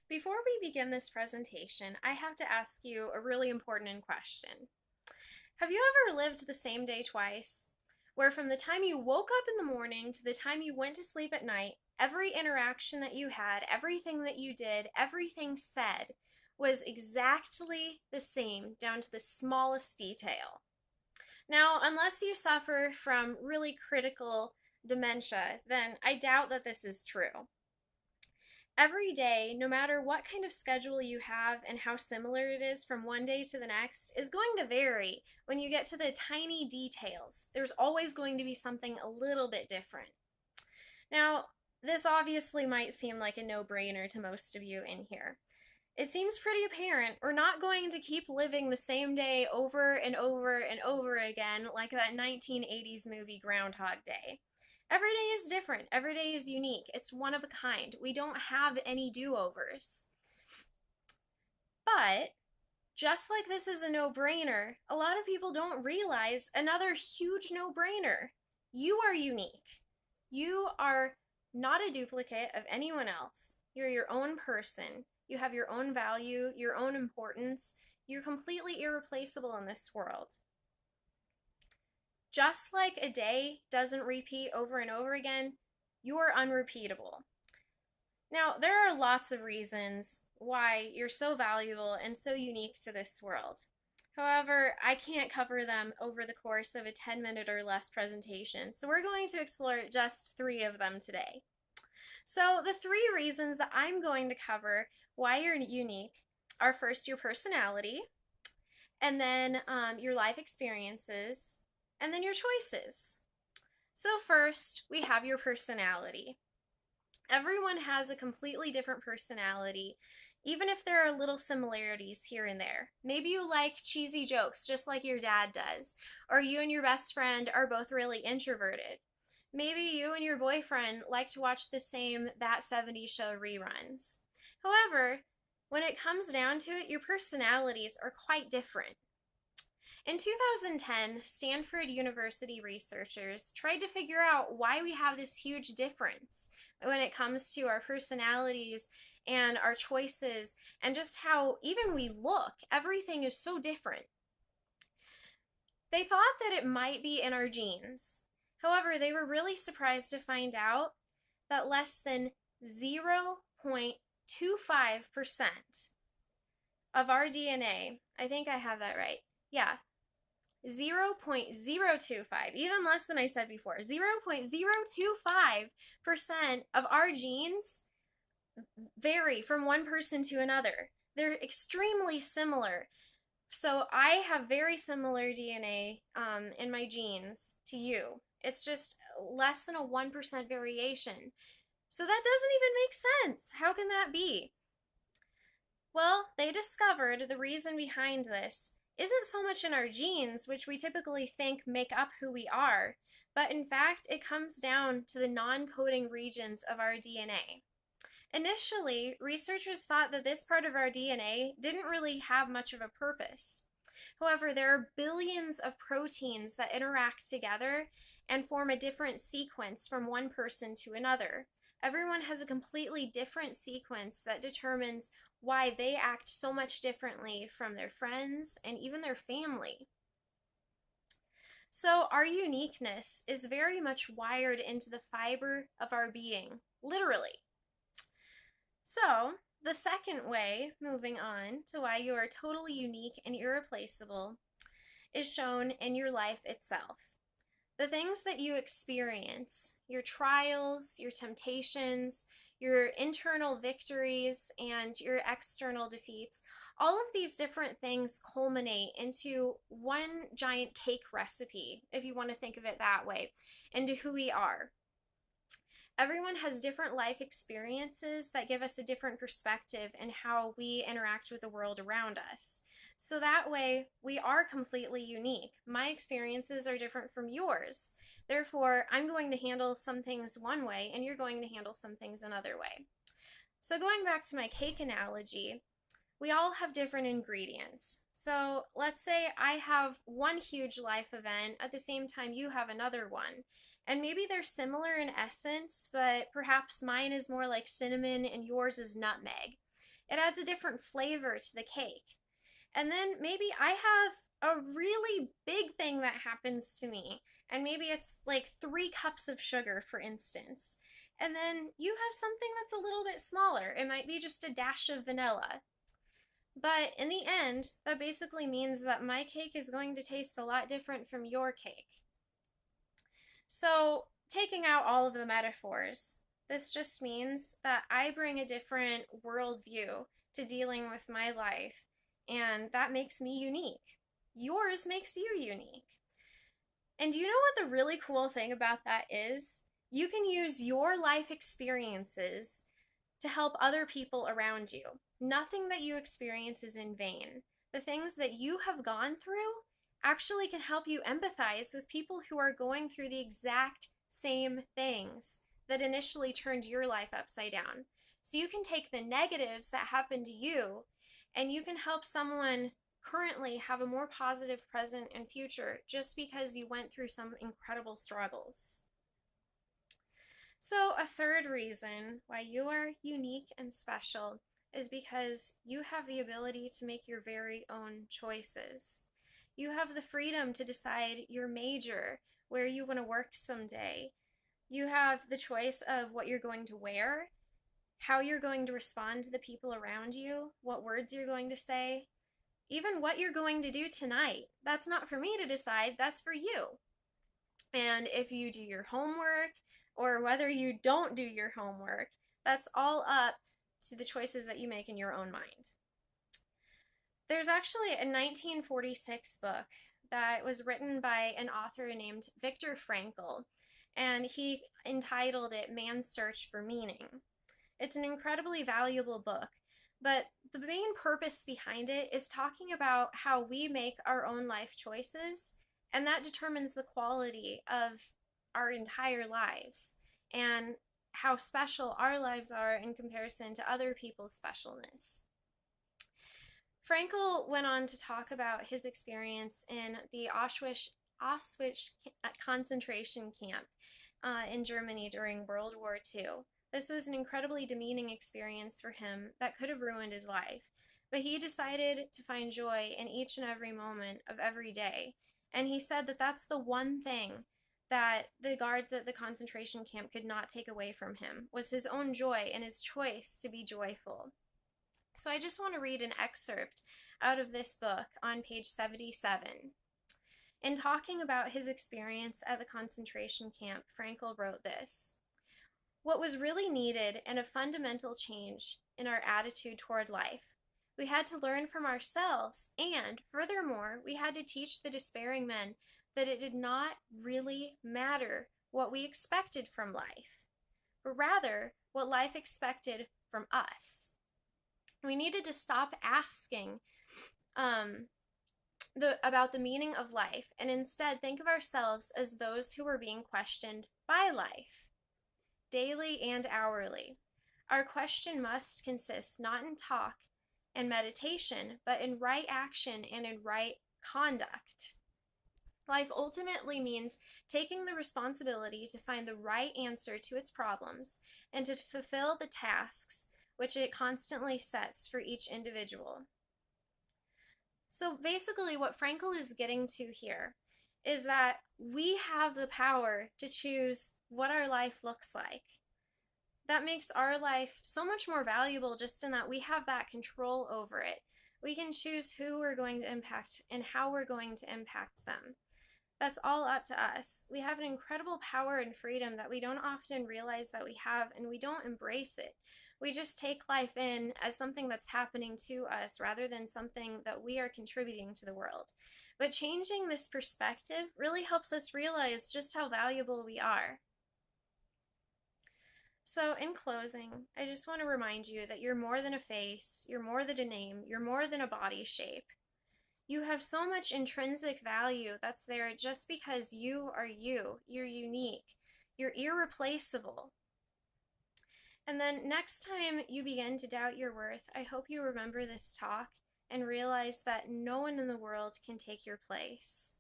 Before we begin this presentation, I have to ask you a really important question. Have you ever lived the same day twice? Where from the time you woke up in the morning to the time you went to sleep at night, every interaction that you had, everything that you did, everything said was exactly the same down to the smallest detail. Now, unless you suffer from really critical dementia, then I doubt that this is true. Every day, no matter what kind of schedule you have and how similar it is from one day to the next, is going to vary when you get to the tiny details. There's always going to be something a little bit different. Now, this obviously might seem like a no brainer to most of you in here. It seems pretty apparent we're not going to keep living the same day over and over and over again like that 1980s movie Groundhog Day. Every day is different. Every day is unique. It's one of a kind. We don't have any do-overs. But just like this is a no-brainer, a lot of people don't realize another huge no-brainer. You are unique. You are not a duplicate of anyone else. You're your own person. You have your own value, your own importance. You're completely irreplaceable in this world. Just like a day doesn't repeat over and over again, you're unrepeatable. Now, there are lots of reasons why you're so valuable and so unique to this world. However, I can't cover them over the course of a 10-minute or less presentation, so we're going to explore just 3 of them today. So, the 3 reasons that I'm going to cover why you're unique are first your personality, and then your life experiences, and then your choices. So, first, we have your personality. Everyone has a completely different personality, even if there are little similarities here and there. Maybe you like cheesy jokes just like your dad does, or you and your best friend are both really introverted. Maybe you and your boyfriend like to watch the same That 70s Show reruns. However, when it comes down to it, your personalities are quite different. In 2010, Stanford University researchers tried to figure out why we have this huge difference when it comes to our personalities and our choices and just how even we look. Everything is so different. They thought that it might be in our genes. However, they were really surprised to find out that less than 0.25% of our DNA, I think I have that right. Yeah, 0.025, even less than I said before, 0.025% of our genes vary from one person to another. They're extremely similar. So I have very similar DNA in my genes to you. It's just less than a 1% variation. So that doesn't even make sense. How can that be? Well, they discovered the reason behind this isn't so much in our genes, which we typically think make up who we are, but in fact, it comes down to the non-coding regions of our DNA. Initially, researchers thought that this part of our DNA didn't really have much of a purpose. However, there are billions of proteins that interact together and form a different sequence from one person to another. Everyone has a completely different sequence that determines why they act so much differently from their friends and even their family. So, our uniqueness is very much wired into the fiber of our being, literally. So, the second way, moving on to why you are totally unique and irreplaceable, is shown in your life itself. The things that you experience, your trials, your temptations, your internal victories, and your external defeats, all of these different things culminate into one giant cake recipe, if you want to think of it that way, into who we are. Everyone has different life experiences that give us a different perspective in how we interact with the world around us. So that way, we are completely unique. My experiences are different from yours. Therefore, I'm going to handle some things one way, and you're going to handle some things another way. So going back to my cake analogy, we all have different ingredients. So let's say I have one huge life event at the same time you have another one. And maybe they're similar in essence, but perhaps mine is more like cinnamon and yours is nutmeg. It adds a different flavor to the cake. And then maybe I have a really big thing that happens to me, and maybe it's like 3 cups of sugar, for instance. And then you have something that's a little bit smaller. It might be just a dash of vanilla. But in the end, that basically means that my cake is going to taste a lot different from your cake. So, taking out all of the metaphors, this just means that I bring a different worldview to dealing with my life, and that makes me unique. Yours makes you unique. And do you know what the really cool thing about that is? You can use your life experiences to help other people around you. Nothing that you experience is in vain. The things that you have gone through actually can help you empathize with people who are going through the exact same things that initially turned your life upside down. So you can take the negatives that happened to you and you can help someone currently have a more positive present and future just because you went through some incredible struggles. So, a third reason why you are unique and special is because you have the ability to make your very own choices. You have the freedom to decide your major, where you want to work someday. You have the choice of what you're going to wear, how you're going to respond to the people around you, what words you're going to say, even what you're going to do tonight. That's not for me to decide, that's for you. And if you do your homework or whether you don't do your homework, that's all up to the choices that you make in your own mind. There's actually a 1946 book that was written by an author named Viktor Frankl, and he entitled it Man's Search for Meaning. It's an incredibly valuable book, but the main purpose behind it is talking about how we make our own life choices, and that determines the quality of our entire lives and how special our lives are in comparison to other people's specialness. Frankl went on to talk about his experience in the Auschwitz concentration camp in Germany during World War II. This was an incredibly demeaning experience for him that could have ruined his life, but he decided to find joy in each and every moment of every day. And he said that that's the one thing that the guards at the concentration camp could not take away from him, was his own joy and his choice to be joyful. So I just want to read an excerpt out of this book on page 77. In talking about his experience at the concentration camp, Frankl wrote this: "What was really needed and a fundamental change in our attitude toward life. We had to learn from ourselves, and, furthermore, we had to teach the despairing men that it did not really matter what we expected from life, but rather what life expected from us. We needed to stop asking about the meaning of life and instead think of ourselves as those who were being questioned by life, daily and hourly. Our question must consist not in talk and meditation, but in right action and in right conduct. Life ultimately means taking the responsibility to find the right answer to its problems and to fulfill the tasks which it constantly sets for each individual." So basically, what Frankl is getting to here is that we have the power to choose what our life looks like. That makes our life so much more valuable just in that we have that control over it. We can choose who we're going to impact and how we're going to impact them. That's all up to us. We have an incredible power and freedom that we don't often realize that we have, and we don't embrace it. We just take life in as something that's happening to us rather than something that we are contributing to the world. But changing this perspective really helps us realize just how valuable we are. So, in closing, I just want to remind you that you're more than a face, you're more than a name, you're more than a body shape. You have so much intrinsic value that's there just because you are you. You're unique. You're irreplaceable. And then next time you begin to doubt your worth, I hope you remember this talk and realize that no one in the world can take your place.